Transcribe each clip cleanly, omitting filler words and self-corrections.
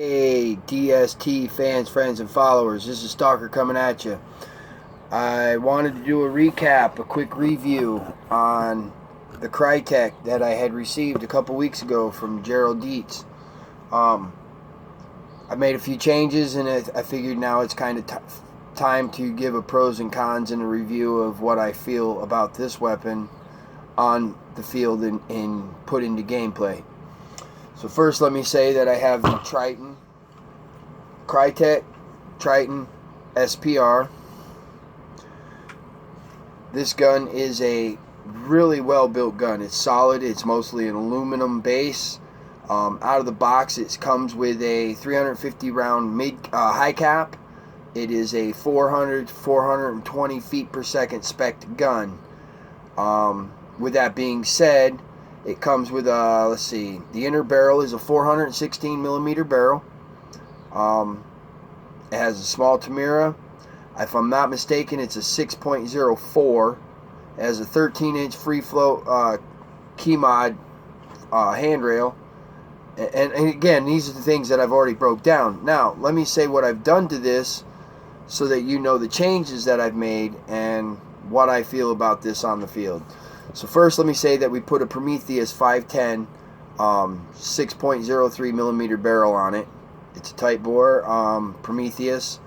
Hey, DST fans, friends, and followers. This is Stalker coming at you. I wanted to do a recap, a quick review on the Krytac that I had received a couple weeks ago from Gerald Dietz. I made a few changes, and I figured now it's kind of time to give a pros and cons and a review of what I feel about this weapon on the field and put into gameplay. So first, let me say that I have the Krytac Triton SPR. This gun is a really well built gun. It's solid. It's mostly an aluminum base. Out of the box, it comes with a 350 round high cap. It is a 420 feet per second spec gun. With that being said, it comes with the inner barrel is a 416 millimeter barrel. It has a small Tamira. If I'm not mistaken, it's a 6.04. It has a 13-inch free flow key mod handrail. And again, these are the things that I've already broke down. Now, let me say what I've done to this so that you know the changes that I've made and what I feel about this on the field. So first, let me say that we put a Prometheus 510 6.03 millimeter barrel on it. It's a tight bore Prometheus,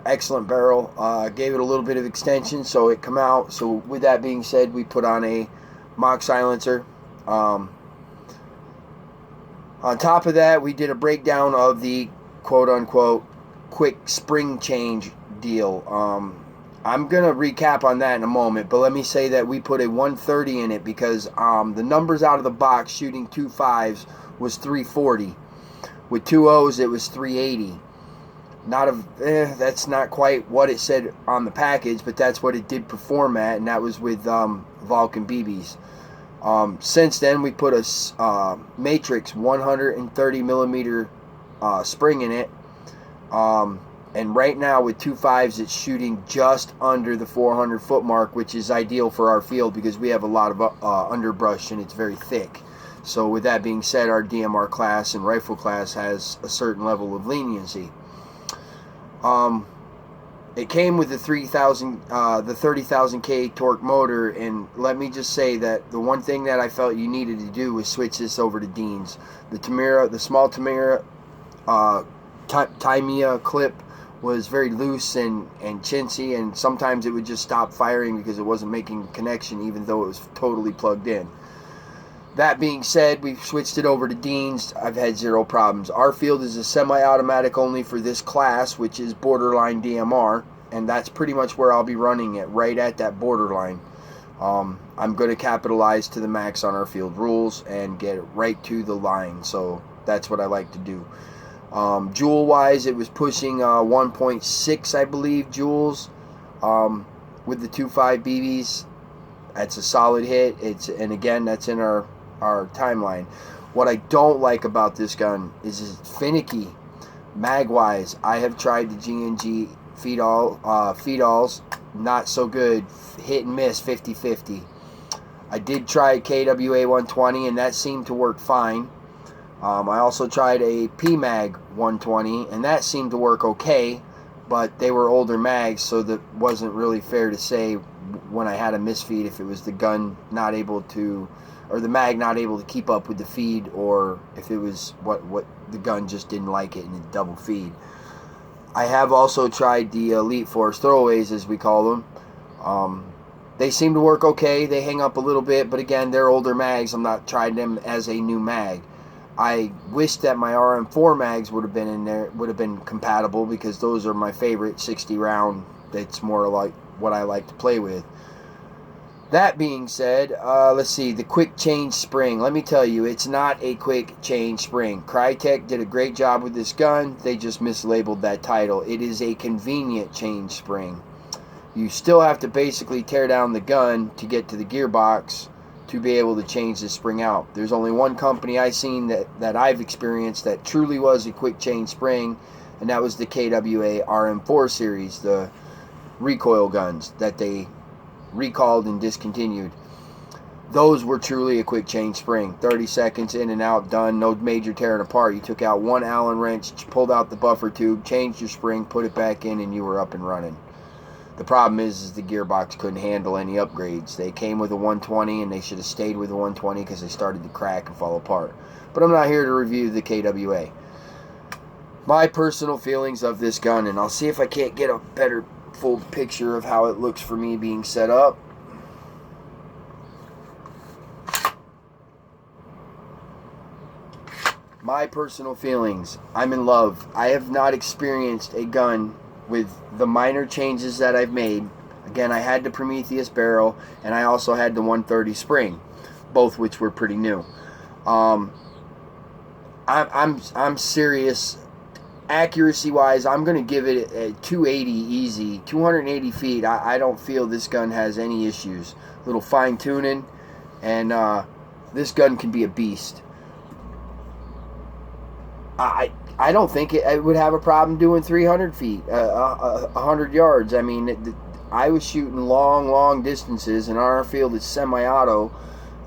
excellent barrel. Gave it a little bit of extension so it come out. So with that being said, we put on a mock silencer. On top of that, we did a breakdown of the quote-unquote quick spring change deal. I'm going to recap on that in a moment, but let me say that we put a 130 in it because the numbers out of the box shooting 2.5s was 340. With 2.0s, it was 380. That's not quite what it said on the package, but that's what it did perform at, and that was with Vulcan BBs. Since then, we put a Matrix 130 millimeter spring in it. And right now with 2.5s, it's shooting just under the 400 foot mark, which is ideal for our field because we have a lot of underbrush and it's very thick. So with that being said, our DMR class and rifle class has a certain level of leniency. It came with the 30,000 K torque motor, and let me just say that the one thing that I felt you needed to do was switch this over to Dean's. The Tamira, the small Tamira Tamiya clip was very loose and chintzy, and sometimes it would just stop firing because it wasn't making a connection even though it was totally plugged in. That being said, we've switched it over to Dean's. I've had zero problems. Our field is a semi-automatic only for this class, which is borderline DMR, and that's pretty much where I'll be running it, right at that borderline. I'm going to capitalize to the max on our field rules and get it right to the line, so that's what I like to do. Joule wise, it was pushing 1.6, I believe, joules with the 2.5 BBs. That's a solid hit. And again, that's in our timeline. What I don't like about this gun is it's finicky. Mag wise, I have tried the G&G feed-alls, not so good. Hit and miss, 50-50. I did try KWA 120, and that seemed to work fine. I also tried a PMag 120, and that seemed to work okay, but they were older mags, so that wasn't really fair to say when I had a misfeed if it was the gun not able to, or the mag not able to keep up with the feed, or if it was what the gun just didn't like it and it double feed. I have also tried the Elite Force throwaways, as we call them. They seem to work okay. They hang up a little bit, but again, they're older mags. I'm not trying them as a new mag. I wish that my RM4 mags would have been in there, would have been compatible, because those are my favorite 60 round. That's more like what I like to play with. That being said, let's see, the quick change spring. Let me tell you, it's not a quick change spring. Krytac did a great job with this gun. They just mislabeled that title. It is a convenient change spring. You still have to basically tear down the gun to get to the gearbox to be able to change the spring out. There's only one company I've seen that I've experienced that truly was a quick change spring, and that was the KWA RM4 series, the recoil guns that they recalled and discontinued. those were truly a quick change spring. 30 seconds in and out, done. No major tearing apart. You took out one Allen wrench, pulled out the buffer tube, changed your spring, put it back in, and you were up and running. The problem is the gearbox couldn't handle any upgrades. They came with a 120, and they should have stayed with a 120 because they started to crack and fall apart. But I'm not here to review the KWA. My personal feelings of this gun, and I'll see if I can't get a better full picture of how it looks for me being set up. My personal feelings, I'm in love. I have not experienced a gun with the minor changes that I've made. Again, I had the Prometheus barrel, and I also had the 130 spring, both which were pretty new. I'm serious. Accuracy wise, I'm going to give it a 280 easy. 280 feet, I don't feel this gun has any issues. A little fine tuning, and this gun can be a beast. I don't think it would have a problem doing 300 feet, 100 yards. I mean, I was shooting long distances, and on our field it's semi-auto,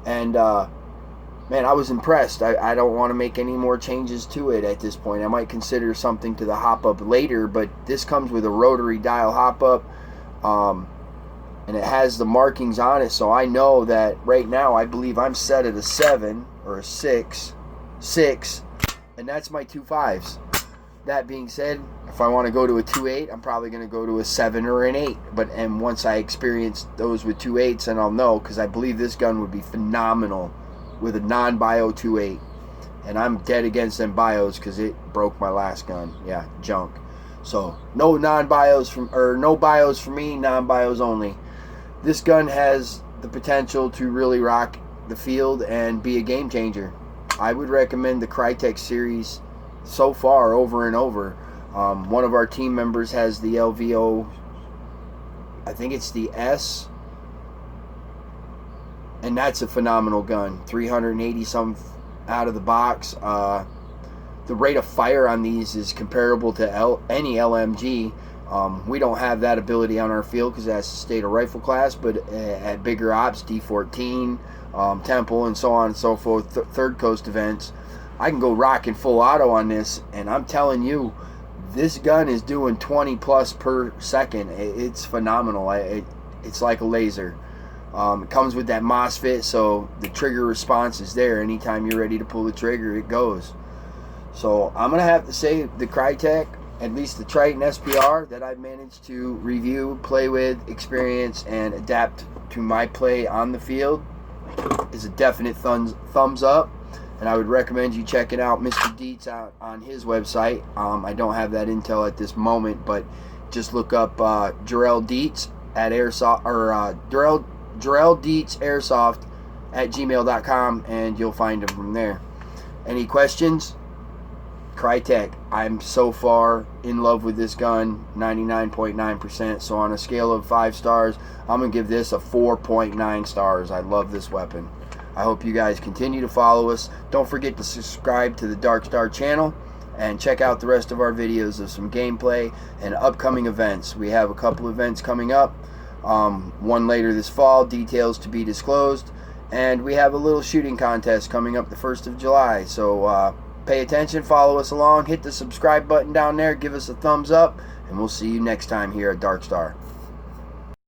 and man, I was impressed. I don't want to make any more changes to it at this point. I might consider something to the hop-up later, but this comes with a rotary dial hop-up, and it has the markings on it, so I know that right now I believe I'm set at a 7 or a 6, and that's my 2.5s. That being said, if I want to go to a 2.8, I'm probably going to go to a 7 or an 8. And once I experience those with 2.8s, then I'll know, because I believe this gun would be phenomenal with a non-bio 2.8. And I'm dead against them bios because it broke my last gun. Yeah, junk. So no non-bios no bios for me, non-bios only. This gun has the potential to really rock the field and be a game changer. I would recommend the Krytac series so far over and over. One of our team members has the LVO, I think it's the S, and that's a phenomenal gun. 380 some out of the box. The rate of fire on these is comparable to any LMG. We don't have that ability on our field because that's the state of rifle class, but at bigger ops, D14, Temple, and so on and so forth, Third Coast events, I can go rocking full auto on this, and I'm telling you, this gun is doing 20 plus per second. It's phenomenal. It's like a laser. It comes with that MOSFET, so the trigger response is there. Anytime you're ready to pull the trigger, it goes. So I'm going to have to say the Krytac, at least the Triton SPR that I've managed to review, play with, experience, and adapt to my play on the field, is a definite thumbs up. And I would recommend you checking out Mr. Dietz out on his website. I don't have that intel at this moment, but just look up Jarrell Dietz at Airsoft, or Jarrell Dietz Airsoft at gmail.com, and you'll find him from there. Any questions? Krytac. I'm so far in love with this gun, 99.9%. So on a scale of 5 stars, I'm going to give this a 4.9 stars. I love this weapon. I hope you guys continue to follow us. Don't forget to subscribe to the Dark Star channel and check out the rest of our videos of some gameplay and upcoming events. We have a couple events coming up. One later this fall, details to be disclosed. And we have a little shooting contest coming up the 1st of July. So pay attention, follow us along, hit the subscribe button down there, give us a thumbs up, and we'll see you next time here at Dark Star.